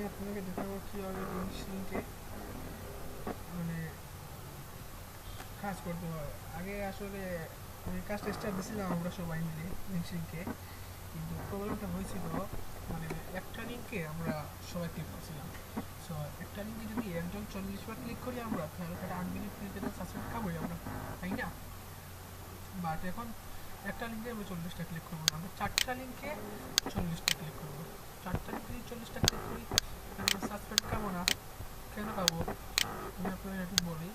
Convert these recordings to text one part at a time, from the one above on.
আপনাদেরকে দেখাবো কীভাবে লিঙ্কে মানে কাজ করতে হয়। আগে আসলে আমি কাজটা স্টার্ট দিয়েছিলাম আমরা সবাই মিলে লিঙ্কে, কিন্তু প্রবলেমটা হয়েছিল মানে একটা লিঙ্কে আমরা সবাই ক্লিক করছিলাম। সো একটা লিঙ্কে যদি একজন 40 বার ক্লিক করি আমরা, তাহলে সেটা আনলিমিটেড ক্লিকের সাবস্ক্রাইব খাবোই আমরা, তাই না? বাট এখন একটা লিঙ্কে আমরা 40টা ক্লিক করবো না, আমরা 4টা লিঙ্কে 40টা ক্লিক করবো। 4টা লিঙ্কে যদি 40টা ক্লিক করি তাহলে আমরা সাবস্ক্রাইব খাবো না। কেন খাবো আমি আপনাদের একটু বলি।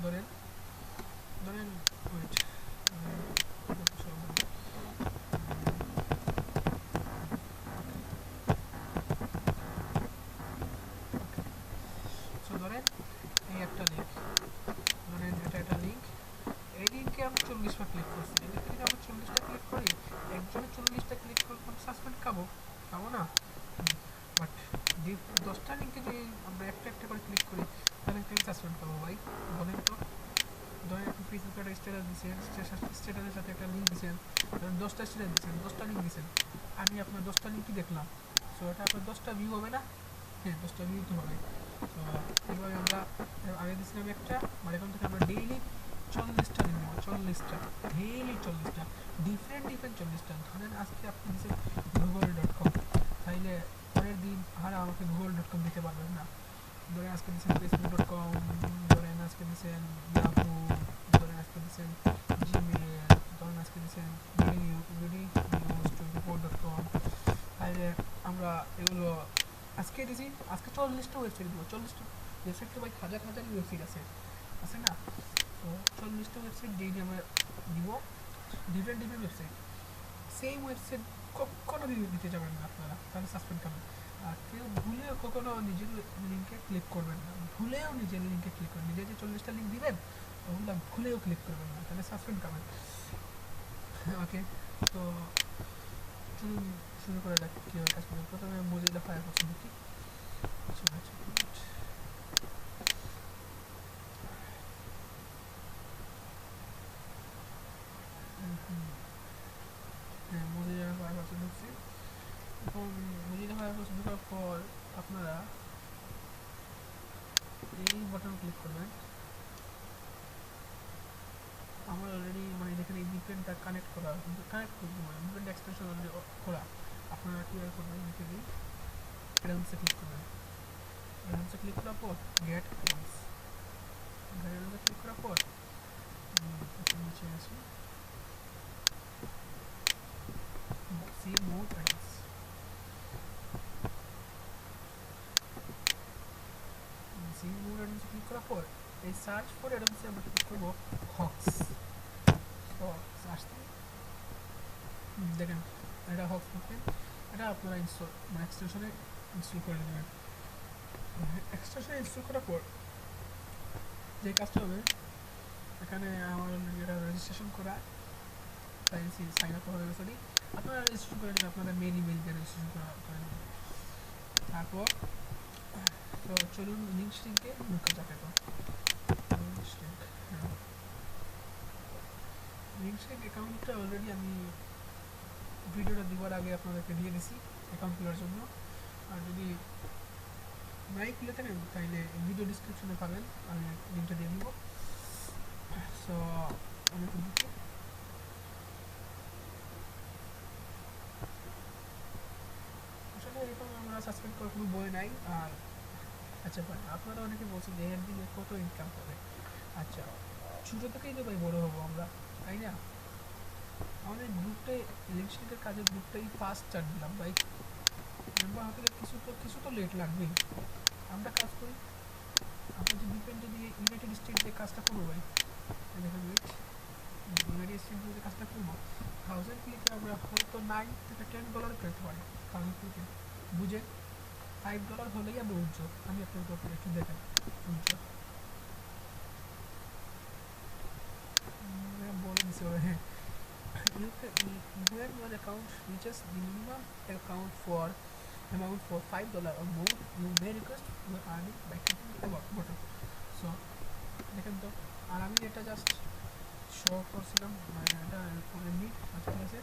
ধরেন ধরেন ওয়েট সো ধরেন এই একটা লিঙ্ক, ধরেন এটা একটা লিঙ্ক, এই লিঙ্কে আমি 40বার ক্লিক করছি। এই লিঙ্কে যদি আমরা 40টা ক্লিক করি, একজনে 40টা ক্লিক করলে আমি সাসপেন্ড খাবো, খাবো না? বাট 10টা লিঙ্কে যদি আমরা একটা একটা করে ক্লিক করি তাহলে কেন সাসপেন্ড খাবো ভাই, বলেন তো? ধরেন আপনি ফেসবুকে একটা স্ট্যাটাস দিচ্ছেন, স্ট্যাটাসের সাথে একটা লিঙ্ক দিচ্ছেন, ধরেন 10টা স্ট্যাটাস দিচ্ছেন, 10টা লিঙ্ক দিচ্ছেন, আমি আপনার 10টা লিঙ্কই দেখলাম। সো এটা আপনার 10টা ভিউ হবে না? হ্যাঁ, 10টা ভিউ তো হবে। তো এইভাবে আমরা আগে দিচ্ছিলাম একটা, মানে এখন থেকে আমরা ডেইলি 40টা লিঙ্ক দেবো, 40টা, ডেইলি 40টা, ডিফারেন্ট 40টা। ধরেন আজকে আপনি দিচ্ছেন google.com, তাইলে পরের দিন আর আমাকে google.com দিতে পারবেন না। ধরেন আজকে দিচ্ছেন facebook.com, ধরেন আজকে দিচ্ছেন ইয়াহু, ধরেন আজকে দিচ্ছেন জিমেল, ধরেন আজকে দিচ্ছেন vidinews24.com। তাহলে আমরা এগুলো আজকে দিছি, আজকে 40টা ওয়েবসাইট দিব। 40টা ওয়েবসাইট তো ভাই হাজার হাজার ওয়েবসাইট আছে না? তো 40টা ওয়েবসাইট ডেইলি আমরা দিব, ডিফারেন্ট ওয়েবসাইট। সেম ওয়েবসাইট কখনো দিতে যাবেন না আপনারা, তাহলে সাসপেন্ড করবেন। আর কেউ ভুলেও কখনো নিজের লিঙ্কে ক্লিক করবেন না, ভুলেও নিজের লিঙ্কে ক্লিক করবেন। নিজে যে 40টা লিঙ্ক দিবেন ওগুলো ভুলেও ক্লিক করবেন না, তাহলে সাসপেন্ড করবেন। ওকে, তো চলুন শুরু করা যাক কীভাবে কাজ করবেন। প্রথমে মোজিলা ফায়ারফক্স দেখি। হ্যাঁ, মোজিলা ফায়ারফক্স ঢুকছি। এখন মোজিলা ফায়ারফক্স ঢোকার পর আপনারা এই বাটন ক্লিক করবেন। আমার অলরেডি মানে এখানে এই ভিপিএনটা কানেক্ট করা, কিন্তু কানেক্ট করবো মানে ভিপিএন এক্সটেনশন অলরেডি করা। আপনারা কীভাবে করবেন লিখে দিই, রেলসে ক্লিক করবেন। রেলসে ক্লিক করার পর গেট অ্যাডভান্স, রেলসে ক্লিক করার পর নিচে আসি, C mode advance, C mode অ্যাডভান্সে ক্লিক করার পর এই সার্চ ফর অ্যাডভান্সে আমরা ক্লিক করবো হক্স। আসতে দেখেন এটা হক্স ওকে, এটা আপনারা ইনস্টল মানে এক্সটেনশনে ইনস্টল করে নেবেন। এক্সটেনশনে ইনস্টল করার পর যে কাজটা হবে, এখানে আমার অলরেডি এটা রেজিস্ট্রেশন করা, তাই সাইন আপ হয়ে গেছে। আপনারা রেজিস্ট্রেশন করে নেবেন, আপনাদের মেল ইমেল দিয়ে রেজিস্ট্রেশন করে নেবেন। তারপর তো চলুন লিঙ্কে ঢুকা যাক। এখন লিঙ্ক অ্যাকাউন্টটা অলরেডি আমি ভিডিওটা দেওয়ার আগে আপনাদেরকে দিয়ে দিছি অ্যাকাউন্ট খোলার জন্য। আর যদি নাই খুলে থাকেন তাহলে ভিডিও ডিসক্রিপশনে পাবেন, আমি লিঙ্কটা দিয়ে দিব। সো আমি ঢুকি, আসলে এরকম আমরা সাসপেন্ড করার কোনো বই নাই। আর আচ্ছা ভাই, আপনারা অনেকে বলছেন যে একদিনে কত ইনকাম হবে। আচ্ছা, ছোটো থেকেই তো ভাই বড়ো হবো আমরা, তাই না? আমাদের গ্রুপটাই লিঙ্কের কাজের গ্রুপটাই ফার্স্ট স্টার্ট দিলাম ভাই। মেম্বার হতে কিছু তো লেট লাগবেই। আমরা কাজ করি, আমরা যে ডিপেন্ড যদি ইউনাইটেড স্টেটে কাজটা করবো ভাই, দেখেন ওয়েট, ইউনাইটেড স্টেটে যে কাজটা করবো 1000 ক্লিকে আমরা হয়তো $9 থেকে $10 পেতে পারি। 1000 ক্লিকে বুঝে $5 হলেই আমরা উজ্জ্বল। আমি আপনার উপর একটু দেখেন উজ্জ্বল বলে দিচ্ছি ওরা। হ্যাঁ, when one account reaches the minimum amount for $5 or more, you may request your earning by clicking the button. So দেখেন তো, আর আমি এটা জাস্ট শো করছিলাম, মানে এটা এমনি ঠিক আছে।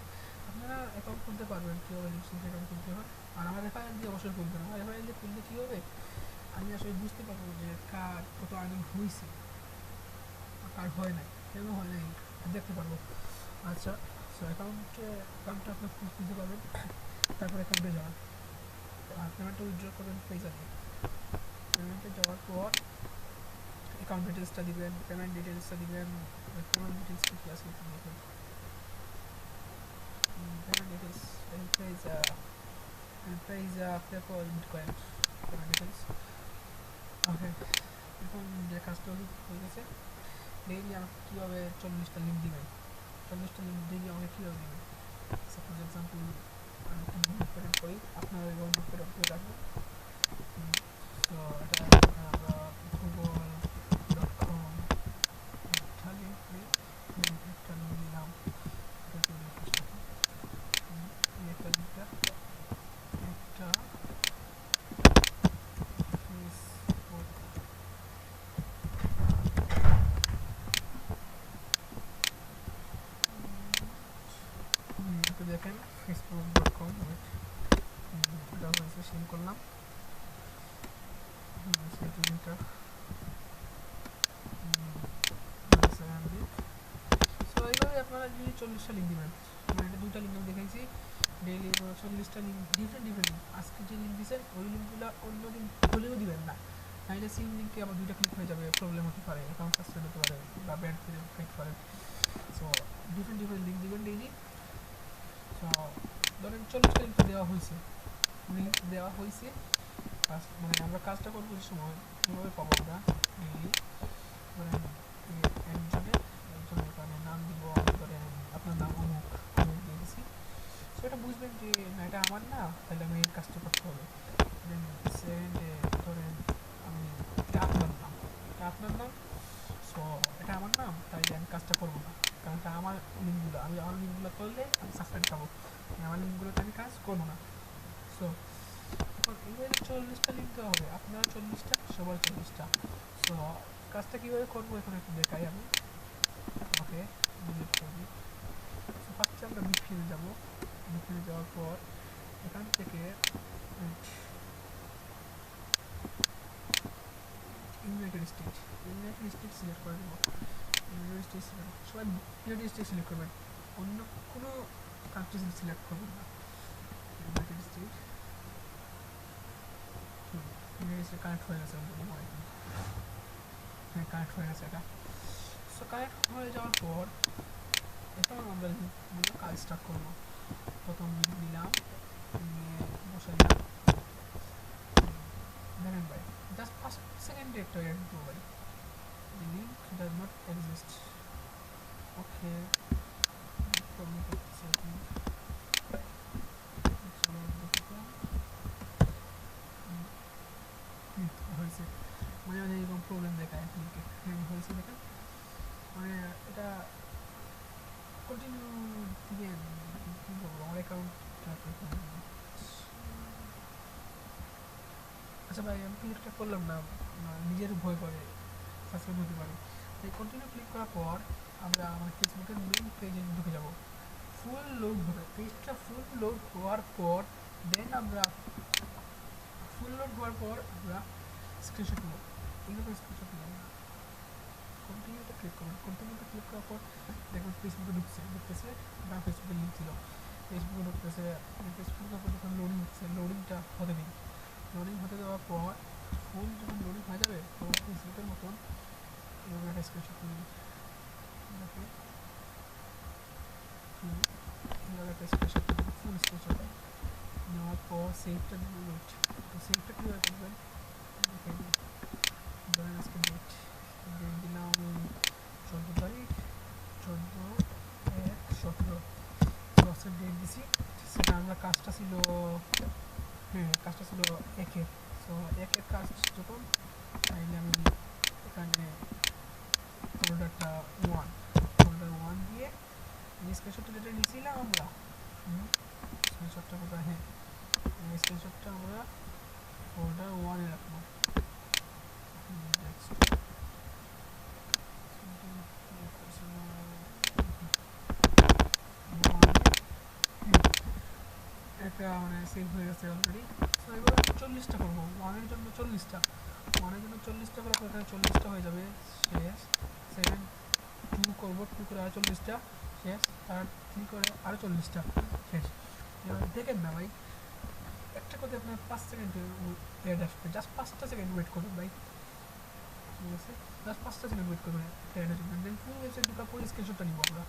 আপনারা অ্যাকাউন্ট খুলতে পারবেন, কীভাবে লিঙ্কস অ্যাকাউন্ট খুলতে হয়। আর আমার রেফারেল দিয়ে অবশ্যই খুলবেন, আমার রেফারেল দিয়ে খুললে কী হবে, আমি আসলে বুঝতে পারবো যে কার কত আর্নিং হয়েছে কার হয় নাই, কেন হয় নাই দেখতে পারবো। আচ্ছা, সো অ্যাকাউন্টটা আপনার খুলতে পারবেন। তারপর অ্যাকাউন্টে যাওয়ার আর পেমেন্টটা উইথড্র করবেন পেজা দিয়ে। পেমেন্টে যাওয়ার পর অ্যাকাউন্ট ডিটেলসটা দিবেন, পেমেন্ট ডিটেলসটা দিবেন। পেমেন্ট ডিটেলস কী আছে দেখুন, পেমেন্ট ডিটেলস পেজা PayPal bitcoin payment details. Okay, এখন যে কাজটা হয়ে গেছে, ডেইলি আমাকে কীভাবে 40টা লিঙ্ক দিবেন, 40টা লিঙ্ক ডেইলি আমাকে কীভাবে দেবেন। সাপোজ এক্সাম্পল আমি একটা বুক পেড করি, আপনারা এভাবে বুক পেড করে রাখবেন। সো এটা আমরা google.com একটা লিঙ্ক একটা লিঙ্ক দিলাম, একটা লিঙ্কটা একটা ফেসবুক দেখেন facebook.com এটা হয়েছে, সেন্ড করলাম সেই লিঙ্কটা। সো এইভাবে আপনারা যদি 40টা লিঙ্ক দিবেন, মানে এটা 2টা লিঙ্ক আমি দেখাইছি, ডেইলি 40টা লিঙ্ক ডিফারেন্ট লিঙ্ক। আজকে যে লিঙ্ক দিয়েছেন ওই লিঙ্কগুলো অন্য দিন হলেও দিবেন না, নাহলে সেম লিঙ্কে আবার 2টা ক্লিক হয়ে যাবে, প্রবলেম হতে পারে, অ্যাকাউন্ট সাসপেন্ড হতে পারে বা ব্যাড ফেক্ট পারে। সো ডিফারেন্ট লিঙ্ক দিবেন ডেইলি। সো ধরেন 40টা লিঙ্ক দেওয়া হয়েছে, মানে আমরা কাজটা করবো যে সময় কীভাবে পাবো আমরা ডেইলি। ধরেন একজনের কারণে নাম দিব, ধরেন আপনার নাম অমুক, আমি দিয়ে দিছি। সো এটা বুঝবেন যে না এটা আমার না, তাহলে আমি এই কাজটা করতে হবে। দেন সেকেন্ডে ধরেন আমি এটা আপনার নাম, সো এটা আমার নাম, তাইলে আমি কাজটা করবো না, কারণ এটা আমার লিঙ্কগুলো, আমি আমার লিঙ্কগুলো করলে আমি সাসপেন্ড পাবো, আমার লিঙ্কগুলোতে আমি কাজ করবো না। সো এখন এইভাবে 40টা লিঙ্ক দেওয়া হবে, আপনার 40টা সবার 40টা। সো কাজটা কীভাবে করবো এখন একটু দেখাই আমি। ওকে, ডিলিট করবি। সো ফার্স্টে আমরা বিটফিনে যাবো, বিটফিনে যাওয়ার পর এখান থেকে ইউনাইটেড স্টেট সিলেক্ট করে দেবো। ইউনাইটেড স্টেট সবাই ইউনাইটেড স্টেট সিলেক্ট করবেন, অন্য কোনো কান্ট্রি সিলেক্ট করবেন না। ইউনাইটেড স্টেট কানেক্ট হয়ে গেছে, হ্যাঁ কানেক্ট হয়ে গেছে এটা। সো কানেক্ট হয়ে যাওয়ার পর এখন আমরা কাজ স্টার্ট করবো। প্রথম লিঙ্ক নিলাম, নিয়ে বসাইলাম, দেখেন ভাই জাস্ট 5 সেকেন্ডে একটা অ্যাড দিতে ভাই, লিঙ্ক ডাজ নট এক্সিস্ট। ওকে, হয়েছে, মাঝে মাঝে এরকম প্রবলেম দেখায় লিঙ্কে, হয়েছে দেখেন, মানে এটা কন্টিনিউ দিয়ে কী করবো আমার অ্যাকাউন্টটা। আচ্ছা ভাই আমি ক্লিকটা করলাম না, নিজের ভয় করে সাসপেন্ড হতে পারে। তাই কন্টিনিউ ক্লিক করার পর আমরা আমার ফেসবুকের মেইন পেজে ঢুকে যাব, ফুল লোড হবে পেজটা। ফুল লোড হওয়ার পর আমরা স্ক্রিনশট নেব, এইভাবে স্ক্রিনশট নেব। কন্টিনিউটা ক্লিক করবেন, কন্টিনিউটা ক্লিক করার পর দেখুন ফেসবুকে ঢুকতেছে বা ফেসবুকের লিঙ্ক ছিল, ফেসবুকে ঢুকতেছে। ফেসবুকের উপর যখন লোডিং হচ্ছে, লোডিংটা হতে দিন। লোডিং হতে দেওয়ার পর ফুল যখন লোডিং হয়ে যাবে তখন ফেসবুকের মতন এভাবে একটা স্ক্রিনশট নিন, দেখুন এইভাবে একটা স্ক্রিনশট নেবেন, ফুল স্ক্রিনশট নেওয়ার পর সেভটা দেবেন। ওয়েট, তো সেভটা কীভাবে করবেন দেখে নিন। ধরেন আজকে ডেট দিলাম আমি 14 তারিখ, 14/1/17 বছর ডেট দিছি। সেটা আমরা কাজটা ছিল একের। সো একের কাজ যখন, তাইলে আমি এখানে ফোল্ডারটা 1 দিয়ে স্ক্রিনশটটা যেটা নিয়েছিলাম আমরা, স্ক্রিনশটটা কোথায়, হ্যাঁ স্ক্রিনশটটা আমরা ফোল্ডার 1-এ রাখবো। একটা মানে সেভ হয়ে গেছে অলরেডি। সো এবার আমি 40টা করবো, 1-এর জন্য 40টা, 1-এর জন্য 40টা করে এখানে 40টা হয়ে যাবে শেষ। সেকেন্ড 2 করবো, 2 করে আরও 40টা শেষ, আর 3 করে আরও 40টা শেষ। এবার দেখেন না ভাই, একটা কথা আপনার 5 সেকেন্ড অ্যাড আসবে, জাস্ট 5টা সেকেন্ড ওয়েট করবেন ভাই, ঠিক আছে? জাস্ট 5টা সেকেন্ড ওয়েট করবেন একটা অ্যাডের জন্য, দেন ফুল ওয়েবসাইট ঢোকার পরে স্ক্রিনশটটা নিব আমরা,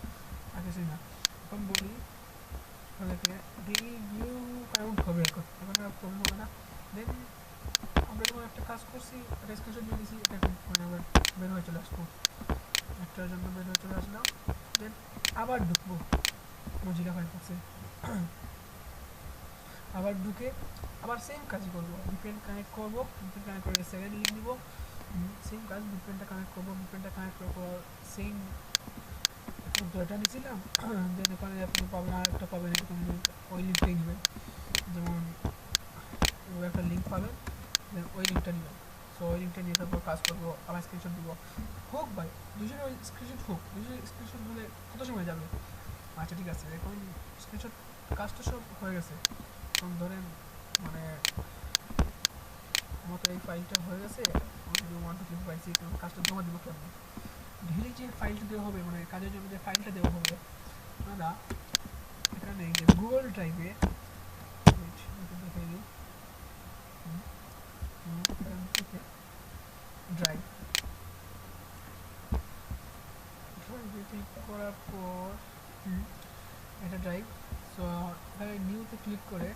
আর কিছুই না। এখন বলি আপনাদেরকে ডেইলি ভিউ কাউন্ট হবে, এখন এখন আর প্রবলেম হবে না। দেন আমরা যখন একটা কাজ করছি, একটা স্ক্রিনশট নিয়ে নিয়েছি, এটা মানে আবার বের হয়ে চলে আসবো, একটার জন্য বের হয়ে চলে আসলাম। দেন আবার ঢুকবো মজিলা ফায়ারফক্সে, আবার ঢুকে আবার সেম কাজই করবো, ভিপিএন কানেক্ট করবো, ভিপিএন কানেক্ট করে সেকেন্ড লিঙ্ক দিব, সেম কাজ, ভিপিএনটা কানেক্ট করবো, ভিপিএনটা কানেক্ট করার পর সেম এটা নিয়েছিলাম। দেন ওখানে আপনি পাবেন আর একটা পাবেন এরকম লিঙ্ক, ওই লিঙ্কটাই নেবেন, যেমন ওই একটা লিঙ্ক পাবেন, দেন ওই লিঙ্কটা নেবেন। সো ওই লিঙ্কটা নিয়ে তারপর কাজ করবো, আবার স্ক্রিনশট দিব, হোক ভাই দুজনে ওই স্ক্রিনশট হোক, দুজনে স্ক্রিনশট হলে কত সময় যাবে? আচ্ছা ঠিক আছে, এখন স্ক্রিনশট কাজটা সব হয়ে গেছে, এখন ধরেন মানে আমার তো এই ফাইলটা হয়ে গেছে, 1 2 3 পাইছি, এখন কাজটা জমা দিব কেমন? ডেইলি যে ফাইলটা দেওয়া হবে, মানে কাজের জন্য যে ফাইলটা দেওয়া হবে, আপনারা এখানে যে গুগল ড্রাইভে দেখে দিই, ড্রাইভ, ড্রাইভে ক্লিক করার পর এটা ড্রাইভ। সো এখানে নিউতে ক্লিক করে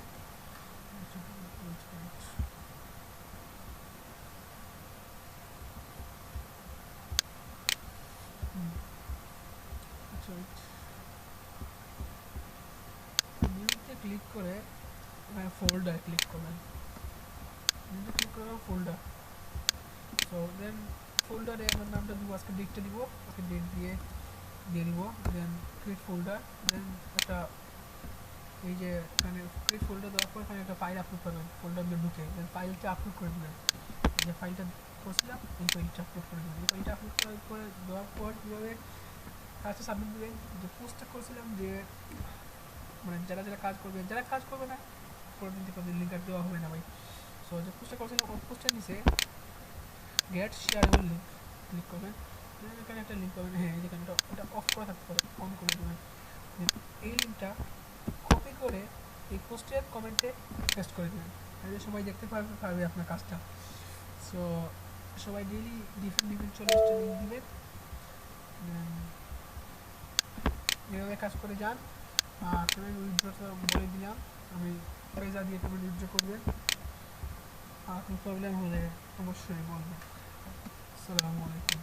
নিউতে ক্লিক করে এখানে ফোল্ডার ক্লিক করবেন, নিউতে ক্লিক করবেন ফোল্ডার। সো দেন ফোল্ডারে আমার নামটা দিব, আজকে ডেটটা দিব, আজকে ডেট দিয়ে দিব, দেন ক্রিয়েট ফোল্ডার, দেন একটা এই যে এখানে ক্রিয়েট ফোল্ডার দেওয়ার পর এখানে একটা ফাইল আপলোড করবেন, ফোল্ডার দিয়ে ঢুকে দেন ফাইলটা আপলোড করে দেবেন, যে ফাইলটা করছিলাম এই ফাইলটা আপলোড করে দেবেন। এই ফাইলটা আপলোড করে দেওয়ার পর কীভাবে কাজটা সাবমিট দেবেন, যে পোস্টটা করেছিলাম যে মানে যারা যারা কাজ করবে, যারা কাজ করবে না পরবর্তী কোনো লিঙ্ক আর দেওয়া হবে না ভাই। সো যে পোস্টটা করেছিলাম ওই পোস্টের নিচে গেট শেয়ারেবল লিঙ্ক ক্লিক করবেন, এখানে একটা লিঙ্ক পাবেন, হ্যাঁ যেখানে এটা অফ করা থাকতে পারে, অন করে দেবেন। এই লিঙ্কটা কপি করে এই পোস্টের কমেন্টে পেস্ট করে দেবেন, তাহলে সবাই দেখতে পারবে আপনার কাজটা। সো সবাই ডেইলি ডিফারেন্ট 40টা লিঙ্ক দিবেন, এভাবে কাজ করে যান। আর পেমেন্ট উইথড্রটা বলে দিলাম আমি, পয়সা দিয়ে পেমেন্ট উইথড্র করবেন, আর কোনো প্রবলেম হলে অবশ্যই বলবেন। আসসালামু আলাইকুম।